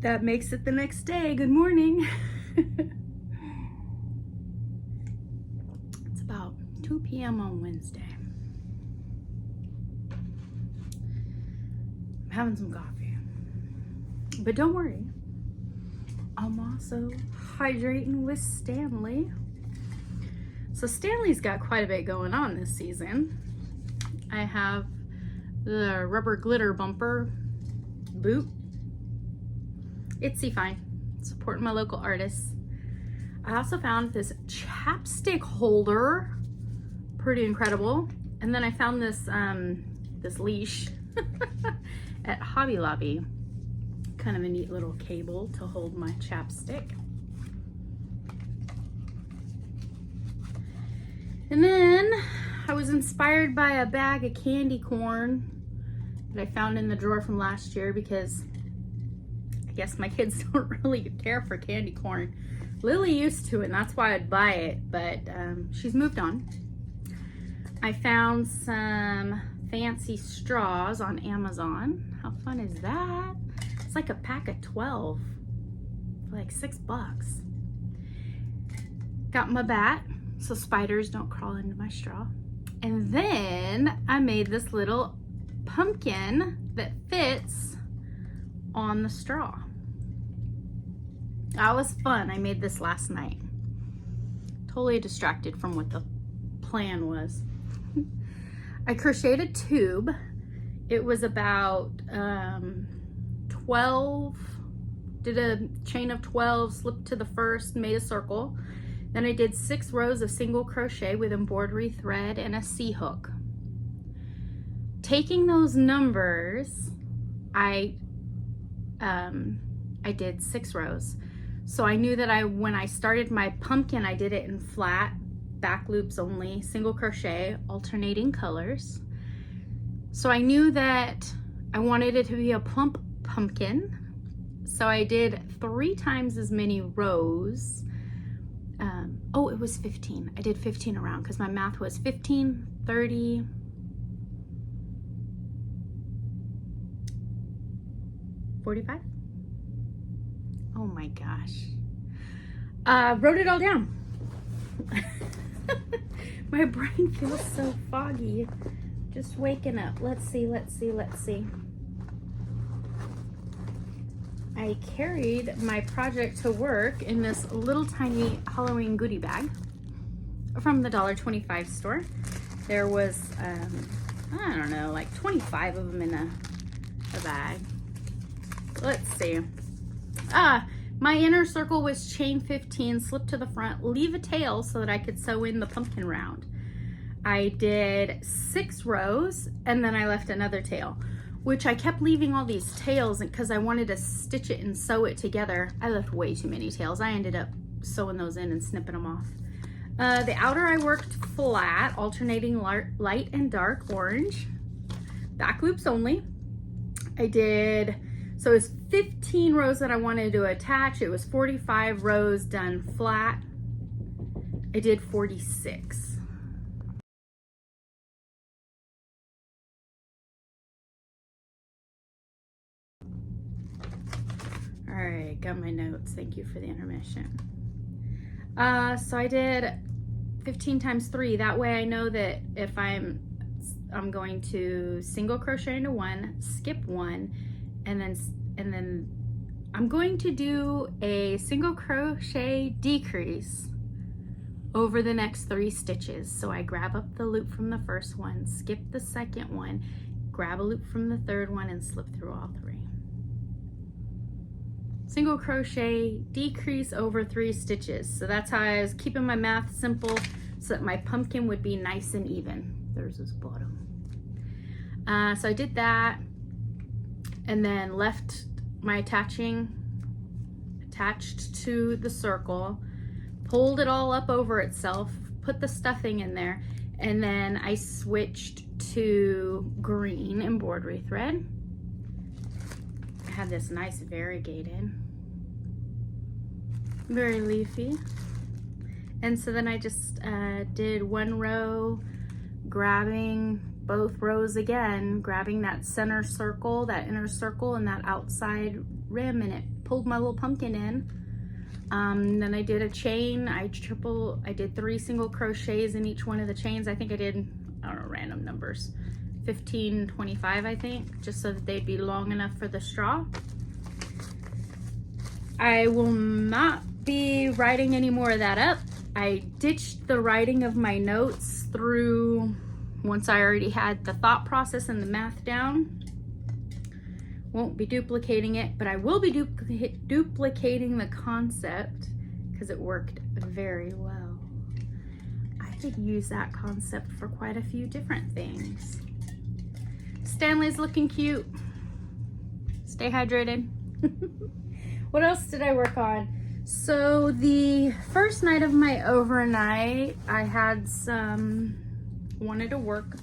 That makes it the next day. Good morning. It's about 2 p.m. on Wednesday. I'm having some coffee. But don't worry. I'm also hydrating with Stanley. So Stanley's got quite a bit going on this season. I have the rubber glitter bumper boot. Itsy fine, supporting my local artists. I also found this chapstick holder, pretty incredible. And then I found this this leash at Hobby Lobby, kind of a neat little cable to hold my chapstick. And then I was inspired by a bag of candy corn that I found in the drawer from last year because I guess my kids don't really care for candy corn. Lily used to, and that's why I'd buy it, but she's moved on. I found some fancy straws on Amazon. How fun is that? It's like a pack of 12 for like $6. Got my bat so spiders don't crawl into my straw. And then I made this little pumpkin that fits on the straw. That was fun. I made this last night. Totally distracted from what the plan was. I crocheted a tube. It was about 12, did a chain of 12, slipped to the first, made a circle. Then I did 6 rows of single crochet with embroidery thread and a C-hook. Taking those numbers, I did 6 rows. So I knew that when I started my pumpkin, I did it in flat, back loops only, single crochet, alternating colors. So I knew that I wanted it to be a plump pumpkin. So I did 3 times as many rows. Oh, it was 15. I did 15 around because my math was 15, 30, 45. Oh my gosh. Wrote it all down. My brain feels so foggy. Just waking up. Let's see. I carried my project to work in this little tiny Halloween goodie bag from the $1.25 store. There was, I don't know, like 25 of them in a bag. Let's see. My inner circle was chain 15, slip to the front, leave a tail so that I could sew in the pumpkin round. I did 6 rows and then I left another tail, which I kept leaving all these tails because I wanted to stitch it and sew it together. I left way too many tails. I ended up sewing those in and snipping them off. The outer I worked flat, alternating light and dark orange. Back loops only. So it was 15 rows that I wanted to attach. It was 45 rows done flat. I did 46. All right, got my notes. Thank you for the intermission. So I did 15 times 3. That way I know that if I'm going to single crochet into 1, skip 1, and then I'm going to do a single crochet decrease over the next 3 stitches. So I grab up the loop from the first one, skip the second one, grab a loop from the third one, and slip through all 3. Single crochet decrease over 3 stitches. So that's how I was keeping my math simple so that my pumpkin would be nice and even. There's this bottom. So I did that and then left my attached to the circle, pulled it all up over itself, put the stuffing in there, and then I switched to green embroidery thread. I had this nice variegated, very leafy. And so then I just did 1 row, grabbing both rows again, grabbing that center circle, that inner circle, and that outside rim, and it pulled my little pumpkin in. Then I did a chain. I did 3 single crochets in each one of the chains. I think I did, I don't know, random numbers, 15, 25, I think, just so that they'd be long enough for the straw. I will not be writing any more of that up. I ditched the writing of my notes through once I already had the thought process and the math down. Won't be duplicating it, but I will be duplicating the concept because it worked very well. I could use that concept for quite a few different things. Stanley's looking cute. Stay hydrated. What else did I work on? So the first night of my overnight, I had wanted to work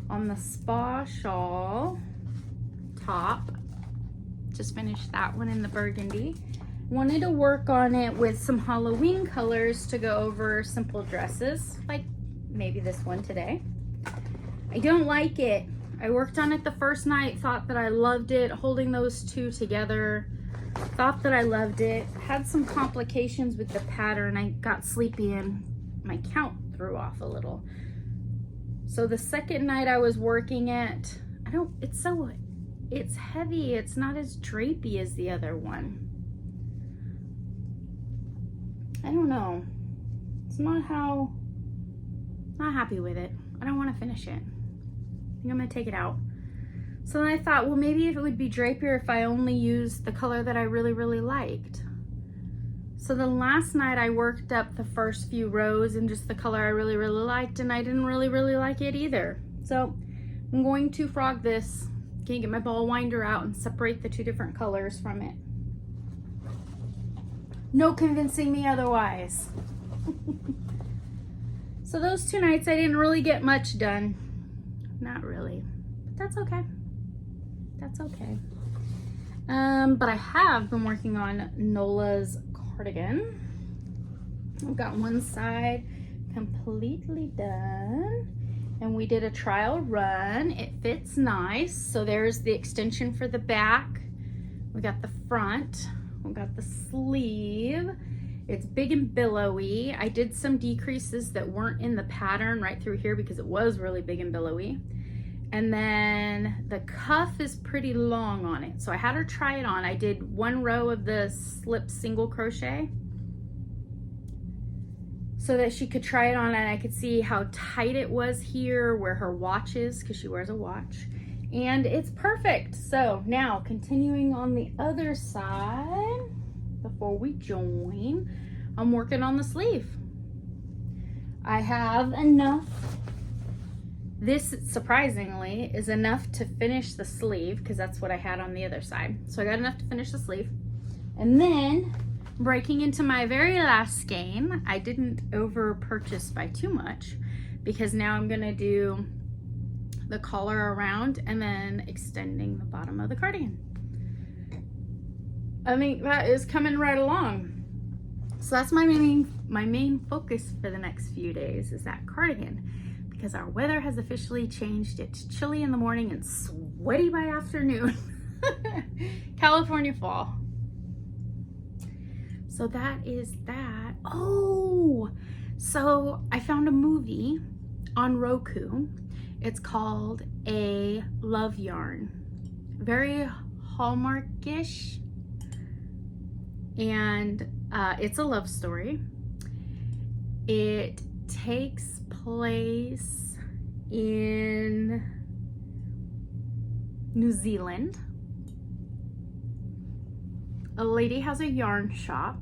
on the spa shawl top. Just finished that one in the burgundy. Wanted to work on it with some Halloween colors to go over simple dresses, like maybe this one today. I don't like it. I worked on it the first night, thought that I loved it, holding those two together. Thought that I loved it. Had some complications with the pattern. I got sleepy and my count threw off a little. So the second night I was working it, it's heavy. It's not as drapey as the other one. I don't know. It's not happy with it. I don't want to finish it. I think I'm gonna take it out. So then I thought, well, maybe if it would be drapier if I only used the color that I really, really liked. So the last night I worked up the first few rows in just the color I really, really liked, and I didn't really, really like it either. So I'm going to frog this. Can you get my ball winder out and separate the 2 different colors from it? No convincing me otherwise. So those 2 nights I didn't really get much done. Not really, but that's okay. That's okay. But I have been working on Nola's cardigan. I've got one side completely done. And we did a trial run. It fits nice. So there's the extension for the back. We got the front. We got the sleeve. It's big and billowy. I did some decreases that weren't in the pattern right through here because it was really big and billowy. And then the cuff is pretty long on it. So I had her try it on. I did 1 row of the slip single crochet so that she could try it on and I could see how tight it was here where her watch is, because she wears a watch, and it's perfect. So now continuing on the other side, before we join, I'm working on the sleeve. I have enough. This surprisingly is enough to finish the sleeve because that's what I had on the other side. So I got enough to finish the sleeve. And then breaking into my very last skein, I didn't over purchase by too much because now I'm gonna do the collar around and then extending the bottom of the cardigan. I think that is coming right along. So that's my main focus for the next few days is that cardigan, because our weather has officially changed. It's chilly in the morning and sweaty by afternoon. California fall. So that is that. Oh, so I found a movie on Roku. It's called A Love Yarn. Very Hallmark-ish. And it's a love story. It takes place in New Zealand. A lady has a yarn shop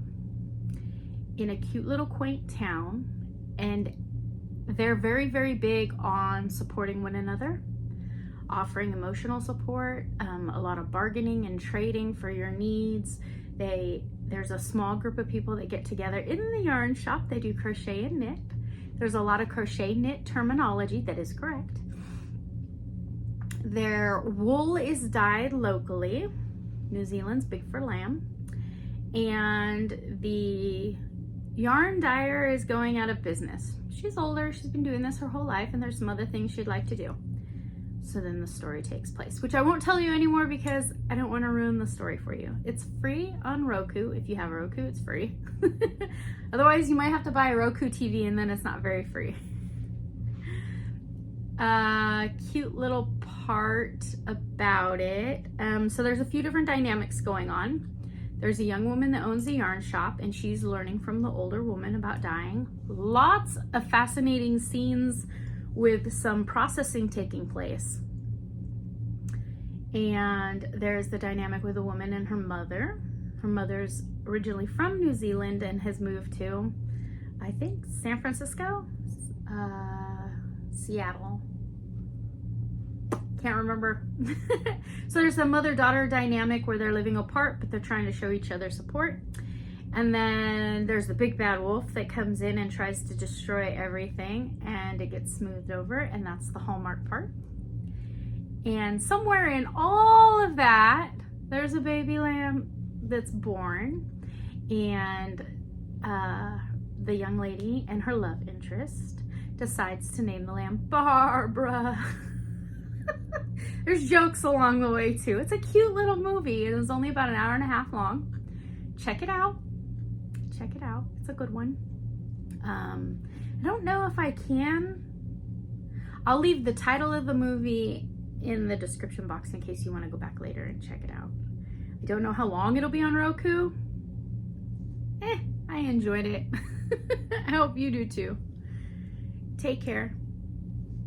in a cute little quaint town, and they're very, very big on supporting one another, offering emotional support, a lot of bargaining and trading for your needs. There's a small group of people that get together in the yarn shop. They do crochet and knit. There's a lot of crochet knit terminology that is correct. Their wool is dyed locally. New Zealand's big for lamb. And the yarn dyer is going out of business. She's older, she's been doing this her whole life, and there's some other things she'd like to do. So then the story takes place, which I won't tell you anymore because I don't want to ruin the story for you. It's free on Roku. If you have a Roku, it's free. Otherwise, you might have to buy a Roku TV and then it's not very free. Cute little part about it. So there's a few different dynamics going on. There's a young woman that owns a yarn shop and she's learning from the older woman about dyeing. Lots of fascinating scenes with some processing taking place. And there's the dynamic with a woman and her mother. Her mother's originally from New Zealand and has moved to, I think, San Francisco, Seattle. Can't remember. So there's a mother-daughter dynamic where they're living apart, but they're trying to show each other support. And then there's the big bad wolf that comes in and tries to destroy everything, and it gets smoothed over, and that's the Hallmark part. And somewhere in all of that, there's a baby lamb that's born, and the young lady and her love interest decides to name the lamb Barbara. There's jokes along the way too. It's a cute little movie. It was only about an hour and a half long. Check it out. Check it out. It's a good one. I don't know if I can. I'll leave the title of the movie in the description box in case you want to go back later and check it out. I don't know how long it'll be on Roku. I enjoyed it. I hope you do too. Take care.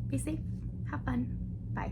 Be safe. Have fun. Bye.